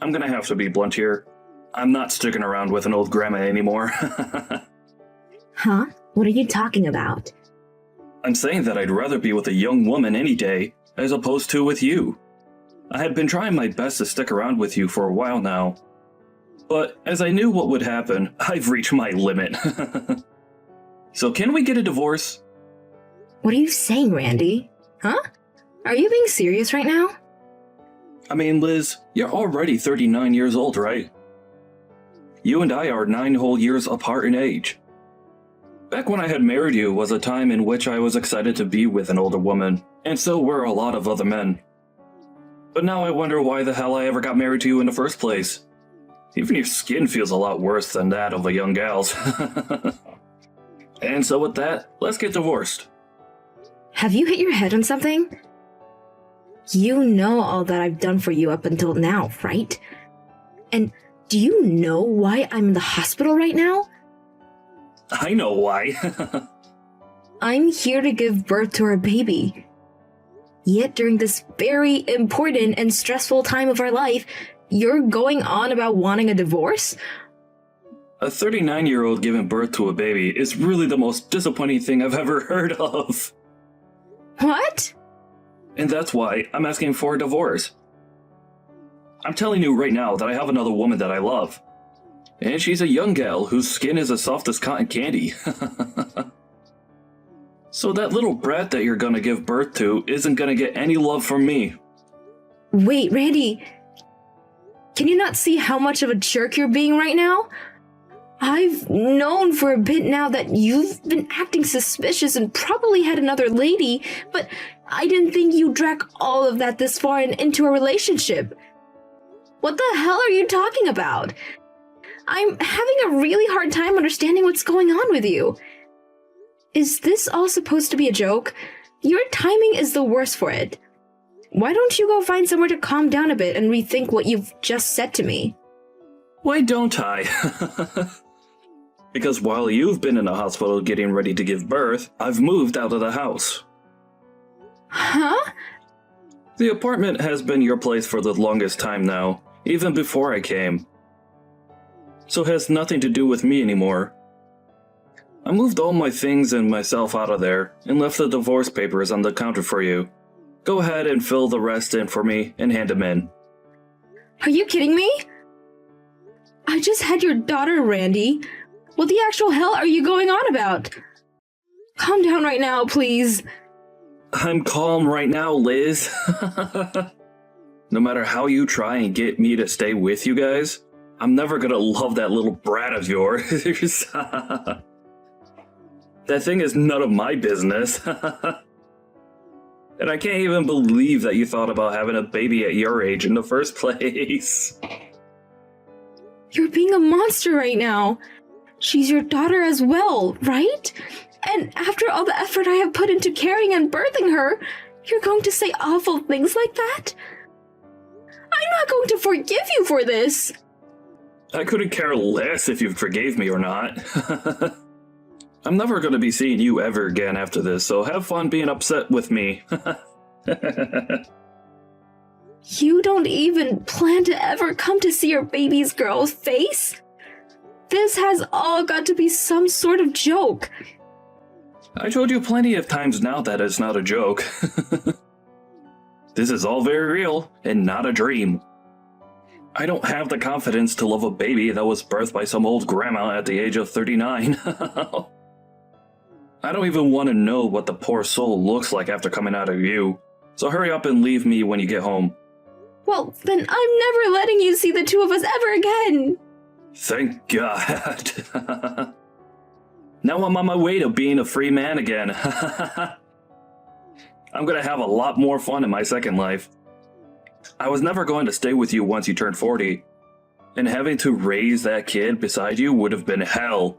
I'm gonna have to be blunt here. I'm not sticking around with an old grandma anymore. Huh? What are you talking about? I'm saying that I'd rather be with a young woman any day, as opposed to with you. I had been trying my best to stick around with you for a while now. But as I knew what would happen, I've reached my limit. So can we get a divorce? What are you saying, Randy? Huh? Are you being serious right now? I mean, Liz, you're already 39 years old, right? You and I are 9 whole years apart in age. Back when I had married you was a time in which I was excited to be with an older woman, and so were a lot of other men. But now I wonder why the hell I ever got married to you in the first place. Even your skin feels a lot worse than that of a young gal's. And so with that, let's get divorced. Have you hit your head on something? You know all that I've done for you up until now, right? And do you know why I'm in the hospital right now? I know why. I'm here to give birth to our baby. Yet during this very important and stressful time of our life, you're going on about wanting a divorce? A 39-year-old giving birth to a baby is really the most disappointing thing I've ever heard of. What? And that's why I'm asking for a divorce. I'm telling you right now that I have another woman that I love. And she's a young gal whose skin is as soft as cotton candy. So that little brat that you're gonna give birth to isn't gonna get any love from me. Wait, Randy. Can you not see how much of a jerk you're being right now? I've known for a bit now that you've been acting suspicious and probably had another lady, but I didn't think you'd drag all of that this far and into a relationship. What the hell are you talking about? I'm having a really hard time understanding what's going on with you. Is this all supposed to be a joke? Your timing is the worst for it. Why don't you go find somewhere to calm down a bit and rethink what you've just said to me? Why don't I? Because while you've been in the hospital getting ready to give birth, I've moved out of the house. Huh? The apartment has been your place for the longest time now, even before I came. So it has nothing to do with me anymore. I moved all my things and myself out of there, and left the divorce papers on the counter for you. Go ahead and fill the rest in for me and hand them in. Are you kidding me? I just had your daughter, Randy. What the actual hell are you going on about? Calm down right now, please. I'm calm right now, Liz. No matter how you try and get me to stay with you guys, I'm never gonna love that little brat of yours. That thing is none of my business. And I can't even believe that you thought about having a baby at your age in the first place. You're being a monster right now. She's your daughter as well, right? And after all the effort I have put into carrying and birthing her, you're going to say awful things like that? I'm not going to forgive you for this. I couldn't care less if you forgave me or not. I'm never going to be seeing you ever again after this, so have fun being upset with me. You don't even plan to ever come to see your baby's girl's face? This has all got to be some sort of joke. I told you plenty of times now that it's not a joke. This is all very real and not a dream. I don't have the confidence to love a baby that was birthed by some old grandma at the age of 39. I don't even want to know what the poor soul looks like after coming out of you. So hurry up and leave me when you get home. Well, then I'm never letting you see the two of us ever again. Thank God. Now I'm on my way to being a free man again. I'm gonna have a lot more fun in my second life. I was never going to stay with you once you turned 40. And having to raise that kid beside you would have been hell.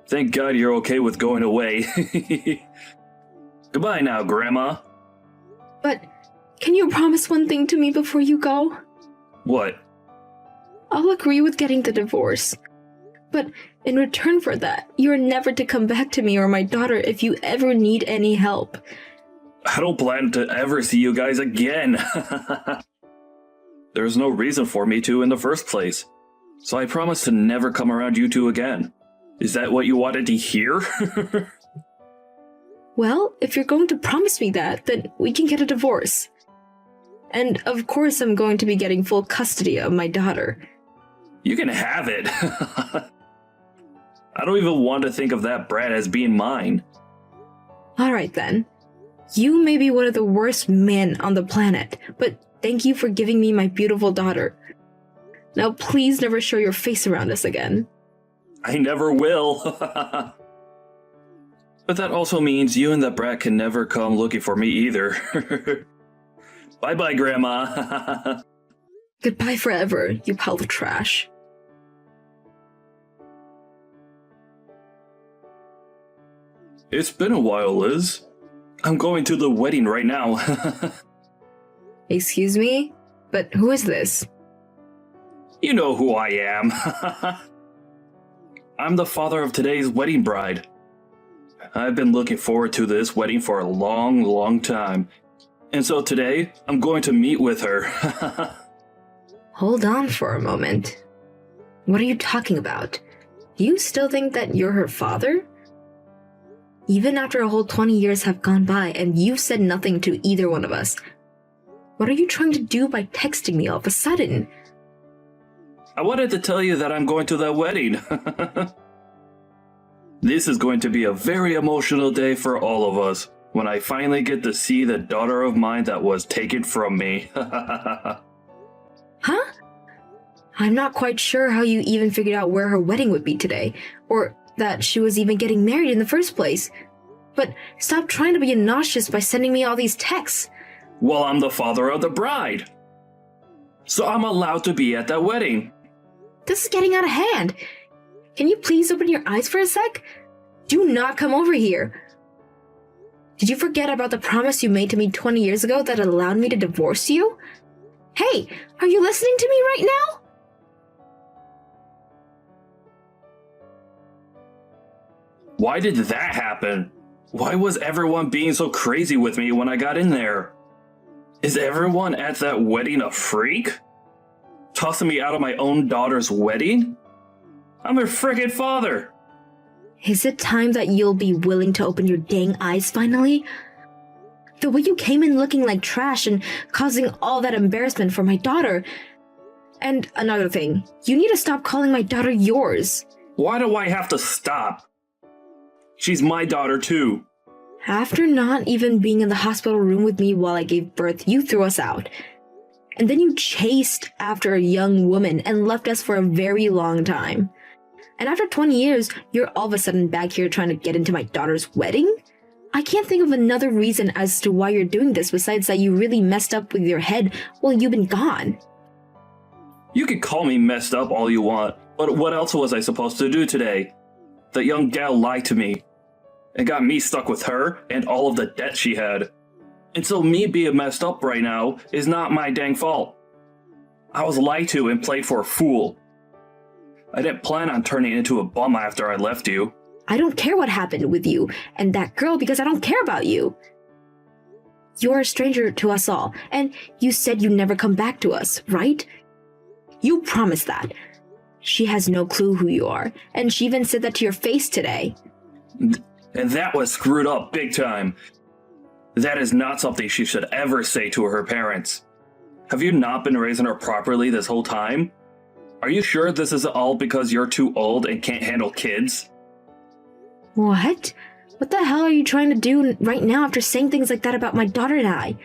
Thank God you're okay with going away. Goodbye now, Grandma. But can you promise one thing to me before you go? What? I'll agree with getting the divorce. But in return for that, you're never to come back to me or my daughter if you ever need any help. I don't plan to ever see you guys again. There's no reason for me to in the first place. So I promise to never come around you two again. Is that what you wanted to hear? Well, if you're going to promise me that, then we can get a divorce. And of course I'm going to be getting full custody of my daughter. You can have it. I don't even want to think of that brat as being mine. Alright then. You may be one of the worst men on the planet, but thank you for giving me my beautiful daughter. Now please never show your face around us again. I never will. But that also means you and that brat can never come looking for me either. Bye-bye, Grandma. Goodbye forever, you pile of trash. It's been a while, Liz. I'm going to the wedding right now. Excuse me? But who is this? You know who I am. I'm the father of today's wedding bride. I've been looking forward to this wedding for a long, long time. And so today, I'm going to meet with her. Hold on for a moment. What are you talking about? Do you still think that you're her father? Even after a whole 20 years have gone by and you've said nothing to either one of us, what are you trying to do by texting me all of a sudden? I wanted to tell you that I'm going to that wedding. This is going to be a very emotional day for all of us, when I finally get to see the daughter of mine that was taken from me. Huh? I'm not quite sure how you even figured out where her wedding would be today, or that she was even getting married in the first place. But stop trying to be obnoxious by sending me all these texts. Well, I'm the father of the bride. So I'm allowed to be at that wedding. This is getting out of hand. Can you please open your eyes for a sec? Do not come over here. Did you forget about the promise you made to me 20 years ago that allowed me to divorce you? Hey, are you listening to me right now? Why did that happen? Why was everyone being so crazy with me when I got in there? Is everyone at that wedding a freak? Tossing me out of my own daughter's wedding? I'm her frickin' father! Is it time that you'll be willing to open your dang eyes finally? The way you came in looking like trash and causing all that embarrassment for my daughter. And another thing, you need to stop calling my daughter yours. Why do I have to stop? She's my daughter too. After not even being in the hospital room with me while I gave birth, you threw us out. And then you chased after a young woman and left us for a very long time. And after 20 years, you're all of a sudden back here trying to get into my daughter's wedding? I can't think of another reason as to why you're doing this besides that you really messed up with your head while you've been gone. You can call me messed up all you want, but what else was I supposed to do today? That young gal lied to me and got me stuck with her and all of the debt she had. And so me being messed up right now is not my dang fault. I was lied to and played for a fool. I didn't plan on turning into a bum after I left you. I don't care what happened with you and that girl because I don't care about you. You're a stranger to us all, and you said you'd never come back to us, right? You promised that. She has no clue who you are, and she even said that to your face today. And that was screwed up big time. That is not something she should ever say to her parents. Have you not been raising her properly this whole time? Are you sure this is all because you're too old and can't handle kids? What? What the hell are you trying to do right now after saying things like that about my daughter and I?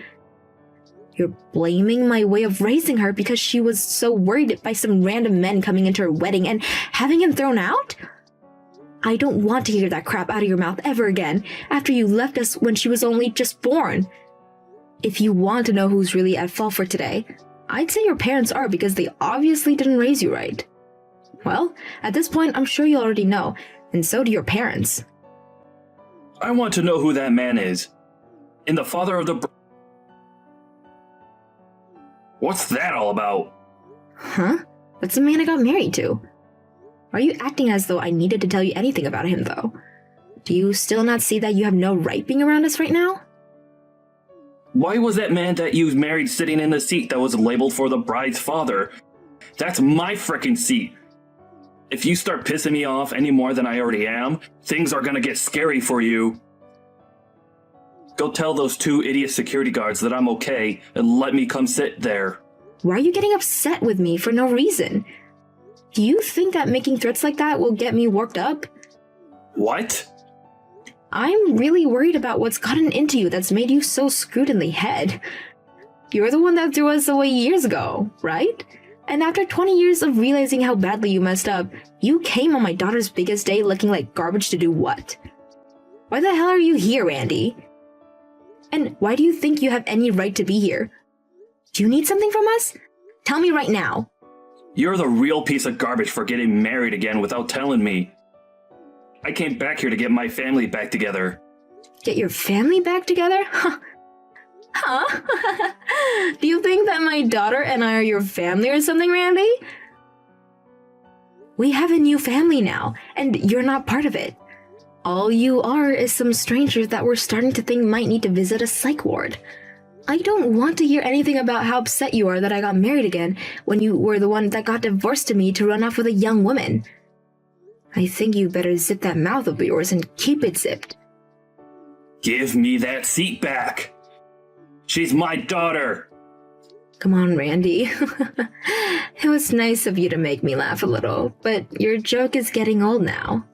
You're blaming my way of raising her because she was so worried by some random men coming into her wedding and having him thrown out? I don't want to hear that crap out of your mouth ever again after you left us when she was only just born. If you want to know who's really at fault for today, I'd say your parents are because they obviously didn't raise you right. Well, at this point, I'm sure you already know, and so do your parents. I want to know who that man is. And the father of the... What's that all about? Huh? That's the man I got married to. Are you acting as though I needed to tell you anything about him, though? Do you still not see that you have no right being around us right now? Why was that man that you married sitting in the seat that was labeled for the bride's father? That's my frickin' seat. If you start pissing me off any more than I already am, things are gonna get scary for you. Go tell those 2 idiot security guards that I'm okay and let me come sit there. Why are you getting upset with me for no reason? Do you think that making threats like that will get me worked up? What? I'm really worried about what's gotten into you that's made you so screwed in the head. You're the one that threw us away years ago, right? And after 20 years of realizing how badly you messed up, you came on my daughter's biggest day looking like garbage to do what? Why the hell are you here, Randy? And why do you think you have any right to be here? Do you need something from us? Tell me right now. You're the real piece of garbage for getting married again without telling me. I came back here to get my family back together. Get your family back together? Huh? Do you think that my daughter and I are your family or something, Randy? We have a new family now, and you're not part of it. All you are is some strangers that we're starting to think might need to visit a psych ward. I don't want to hear anything about how upset you are that I got married again when you were the one that got divorced to me to run off with a young woman. I think you better zip that mouth of yours and keep it zipped. Give me that seat back! She's my daughter! Come on, Randy. It was nice of you to make me laugh a little, but your joke is getting old now.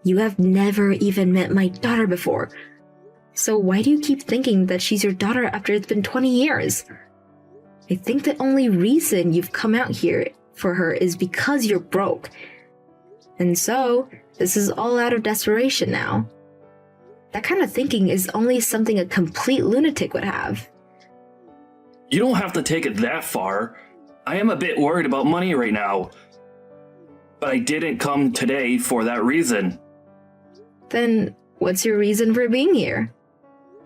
You have never even met my daughter before. So why do you keep thinking that she's your daughter after it's been 20 years? I think the only reason you've come out here for her is because you're broke. And so, this is all out of desperation now. That kind of thinking is only something a complete lunatic would have. You don't have to take it that far. I am a bit worried about money right now. But I didn't come today for that reason. Then, what's your reason for being here?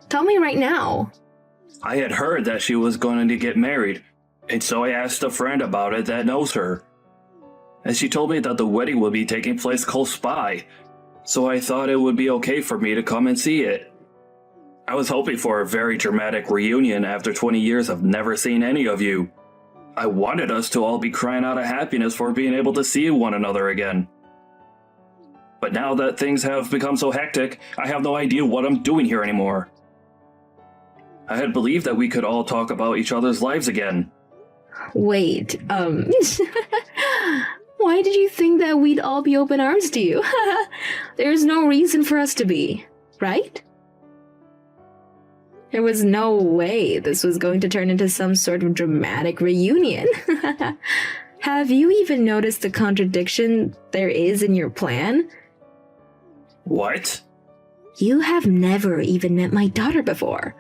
Tell me right now. I had heard that she was going to get married, and so I asked a friend about it that knows her. And she told me that the wedding would be taking place close by, so I thought it would be okay for me to come and see it. I was hoping for a very dramatic reunion after 20 years of never seeing any of you. I wanted us to all be crying out of happiness for being able to see one another again. But now that things have become so hectic, I have no idea what I'm doing here anymore. I had believed that we could all talk about each other's lives again. Wait, why did you think that we'd all be open arms to you? There's no reason for us to be, right? There was no way this was going to turn into some sort of dramatic reunion. Have you even noticed the contradiction there is in your plan? What? You have never even met my daughter before.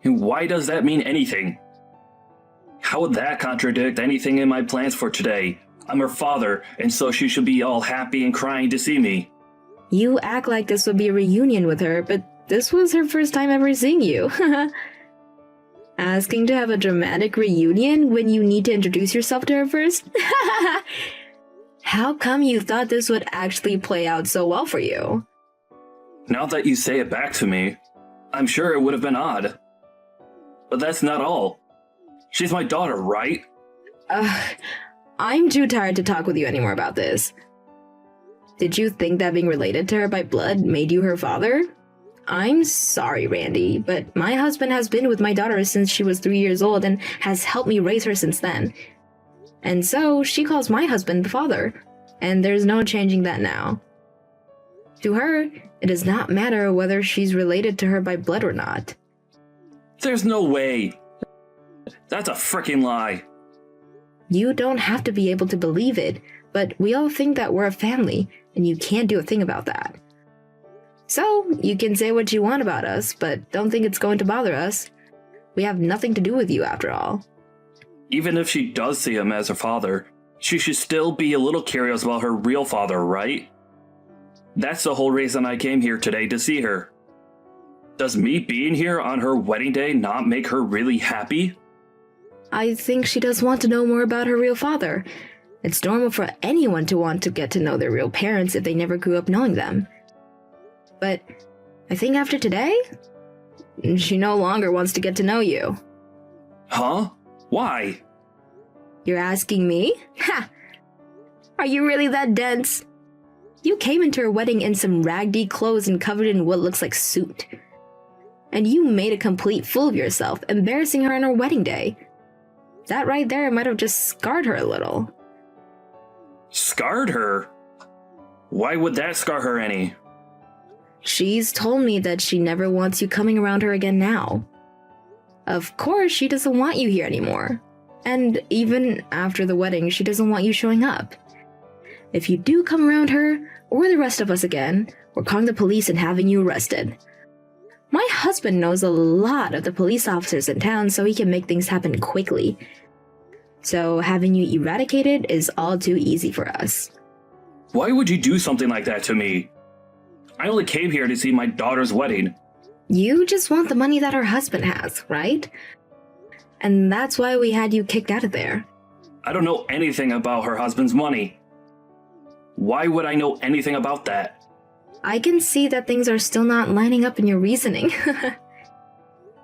And why does that mean anything? How would that contradict anything in my plans for today? I'm her father, and so she should be all happy and crying to see me. You act like this would be a reunion with her, but this was her first time ever seeing you. Asking to have a dramatic reunion when you need to introduce yourself to her first? How come you thought this would actually play out so well for you? Now that you say it back to me, I'm sure it would have been odd. But that's not all. She's my daughter, right? I'm too tired to talk with you anymore about this. Did you think that being related to her by blood made you her father? I'm sorry, Randy, but my husband has been with my daughter since she was 3 years old and has helped me raise her since then. And so she calls my husband the father, and there's no changing that now. To her, it does not matter whether she's related to her by blood or not. There's no way. That's a frickin' lie. You don't have to be able to believe it, but we all think that we're a family, and you can't do a thing about that. So, you can say what you want about us, but don't think it's going to bother us. We have nothing to do with you after all. Even if she does see him as her father, she should still be a little curious about her real father, right? That's the whole reason I came here today to see her. Does me being here on her wedding day not make her really happy? I think she does want to know more about her real father. It's normal for anyone to want to get to know their real parents if they never grew up knowing them. But I think after today, she no longer wants to get to know you. Huh? Why? You're asking me? Ha! Are you really that dense? You came into her wedding in some raggedy clothes and covered in what looks like soot. And you made a complete fool of yourself, embarrassing her on her wedding day. That right there might have just scarred her a little. Scarred her? Why would that scar her any? She's told me that she never wants you coming around her again now. Of course, she doesn't want you here anymore. And even after the wedding, she doesn't want you showing up. If you do come around her, or the rest of us again, we're calling the police and having you arrested. My husband knows a lot of the police officers in town, so he can make things happen quickly. So having you eradicated is all too easy for us. Why would you do something like that to me? I only came here to see my daughter's wedding. You just want the money that her husband has, right? And that's why we had you kicked out of there. I don't know anything about her husband's money. Why would I know anything about that? I can see that things are still not lining up in your reasoning.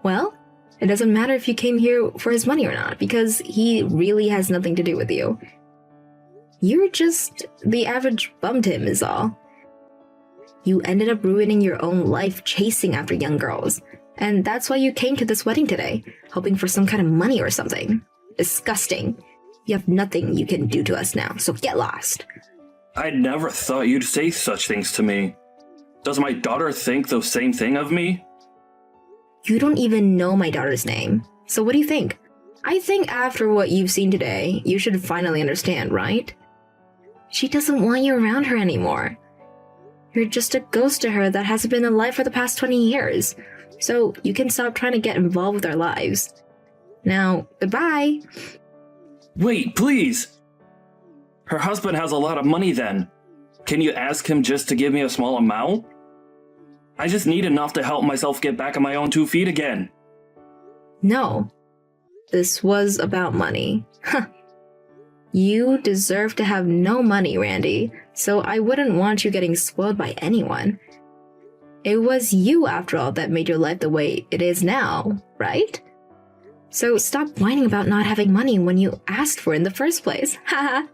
Well, it doesn't matter if you came here for his money or not, because he really has nothing to do with you. You're just the average bum to him is all. You ended up ruining your own life chasing after young girls, and that's why you came to this wedding today, hoping for some kind of money or something. Disgusting. You have nothing you can do to us now, so get lost. I never thought you'd say such things to me. Does my daughter think the same thing of me? You don't even know my daughter's name, so what do you think? I think after what you've seen today, you should finally understand, right? She doesn't want you around her anymore. You're just a ghost to her that hasn't been alive for the past 20 years, so you can stop trying to get involved with our lives. Now, goodbye. Wait, please! Her husband has a lot of money then. Can you ask him just to give me a small amount? I just need enough to help myself get back on my own 2 feet again. No. This was about money. Huh. You deserve to have no money, Randy, so I wouldn't want you getting spoiled by anyone. It was you, after all, that made your life the way it is now, right? So stop whining about not having money when you asked for it in the first place. Haha.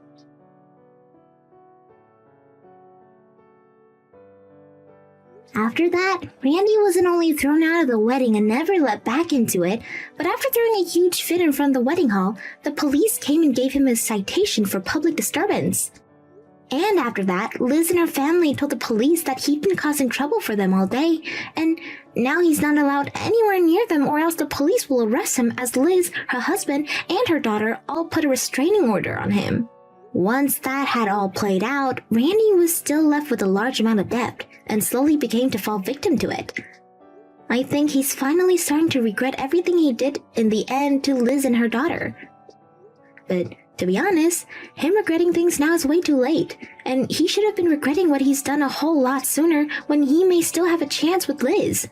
After that, Randy wasn't only thrown out of the wedding and never let back into it, but after throwing a huge fit in front of the wedding hall, the police came and gave him a citation for public disturbance. And after that, Liz and her family told the police that he'd been causing trouble for them all day, and now he's not allowed anywhere near them or else the police will arrest him as Liz, her husband, and her daughter all put a restraining order on him. Once that had all played out, Randy was still left with a large amount of debt, and slowly began to fall victim to it. I think he's finally starting to regret everything he did in the end to Liz and her daughter. But to be honest, him regretting things now is way too late, and he should have been regretting what he's done a whole lot sooner when he may still have a chance with Liz.